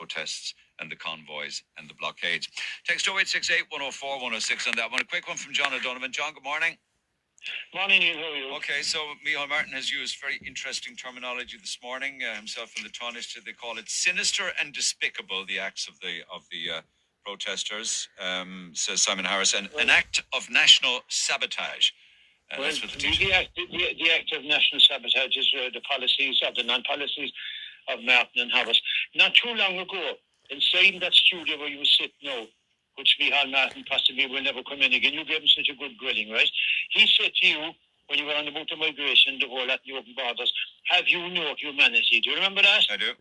protests and the convoys and the blockades. Text 0868 104 106 on that one. A quick one from John O'Donovan. John, good morning. Morning, Neil. How are you? Okay, so Micheal Martin has used very interesting terminology this morning. Himself and the Taoiseach, they call it sinister and despicable, the acts of the protesters, says Simon Harris, and an act of national sabotage. Well, the act of national sabotage is the policies of the non-policies of Martin and Harris. Not too long ago, inside that studio where you sit now, which Micheal Martin possibly will never come in again, you gave him such a good grilling, right? He said to you, when you were on about the migration, the whole at the open borders, have you no humanity? Do you remember that? I do.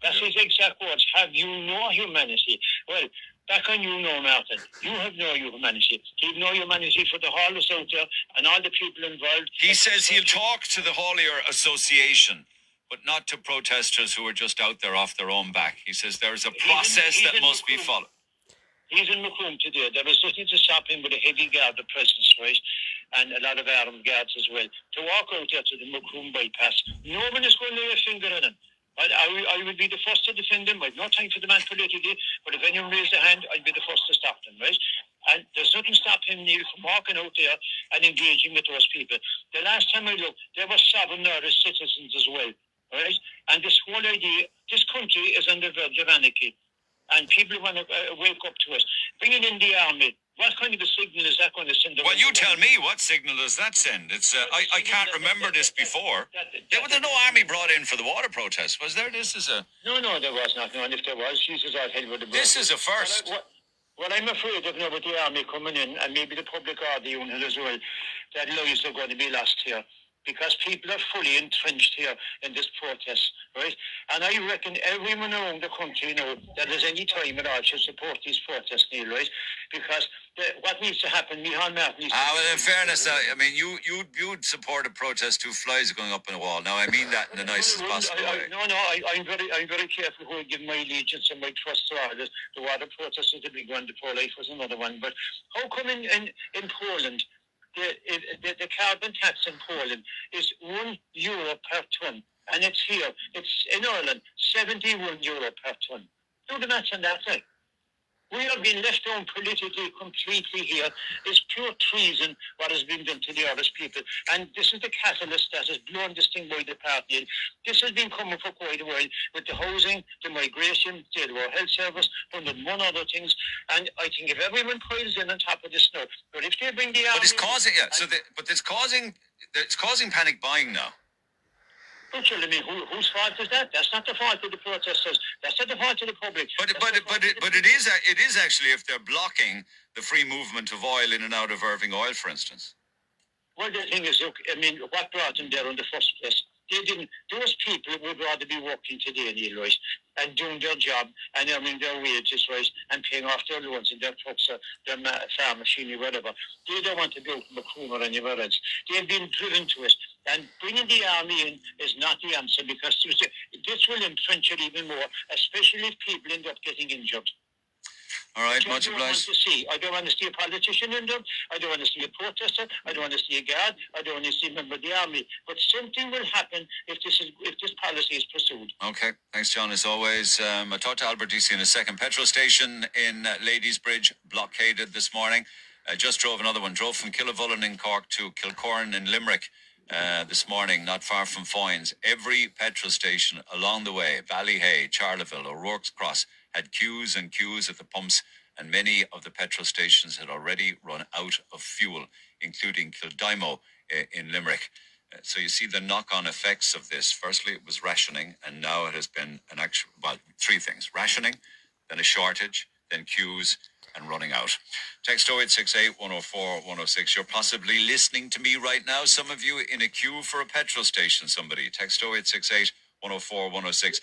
That's his exact words. Have you no humanity? Well, back on you now, Martin. You have no humanity. You've no humanity for the haulers out there and all the people involved. He says he'll talk to the haulier association, but not to protesters who are just out there off their own back. He says there's a process that must be followed. He's in Macomb today. There was nothing to stop him with a heavy guard of presence, right? And a lot of armed guards as well. To walk out there to the Macomb bypass, no one is going to lay a finger on him. I would be the first to defend him. I've no time for the man politically, but if anyone raised a hand, I'd be the first to stop them, right? And there's nothing stopping him, Neil, from walking out there and engaging with those people. The last time I looked, there were 7 Irish citizens as well, right? And this whole idea, this country is on the verge of anarchy. And people want to wake up to us. Bringing in the army, what kind of a signal is that going to send? Well, you tell me, what signal does that send? It's I can't remember this before. There was no army brought in for the water protest, was there? This is a... No, there was not. No, and if there was, Jesus, I'd hell with the... This is a first. What I'm afraid of now with the army coming in, and maybe the public order unit as well, that lives are going to be lost here. Because people are fully entrenched here in this protest, right? And I reckon everyone around the country now that there's any time at all should support these protests, Neil, right? Because what needs to happen, Micheal Martin... well, in fairness, I mean, you'd support a protest 2 flies going up in a wall. Now, I mean that in the nicest possible way. I'm very careful who I give my allegiance and my trust to all this. The water protest is a big one, the pro-life was another one. But how come in Poland... The carbon tax in Poland is €1 per tonne, and it's here. It's in Ireland, €71 per tonne. Do the maths on that side. We are being left on politically completely here. It's pure treason what has been done to the Irish people. And this is the catalyst that has blown this thing by the party. This has been coming for quite a while with the housing, the migration, the World Health Service, 101 other things. And I think if everyone piles in on top of this now, but if they bring the army... But it's causing, it's causing panic buying now. But I mean, whose fault is that? That's not the fault of the protesters. That's not the fault of the public. But it is actually if they're blocking the free movement of oil in and out of Irving Oil, for instance. Well, the thing is, look, I mean, what brought them there in the first place? They didn't. Those people would rather be working today, Neil, right, and doing their job and earning their wages, right, and paying off their loans and their trucks, their farm machinery, whatever. They don't want to be out in Macomb or anywhere else. They've been driven to it. And bringing the army in is not the answer because this will entrench it even more, especially if people end up getting injured. All right, much obliged. I don't want to see a politician in them. I don't want to see a protester. I don't want to see a guard. I don't want to see a member of the army. But something will happen if this policy is pursued. Okay, thanks, John. As always, I talked to Albert DC in a second. Petrol station in Ladiesbridge blockaded this morning. I just drove another one. Drove from Killavullen in Cork to Kilcorn in Limerick. This morning, not far from Foynes. Every petrol station along the way, Ballyhay, Charleville, O'Rourke's Cross, had queues and queues at the pumps, and many of the petrol stations had already run out of fuel, including Kildymo in Limerick. So you see the knock-on effects of this. Firstly, it was rationing, and now it has been an actual, 3 things. Rationing, then a shortage, then queues, and running out. Text 0868 104 106. You're possibly listening to me right now. Some of you in a queue for a petrol station, somebody. Text 0868 104 106.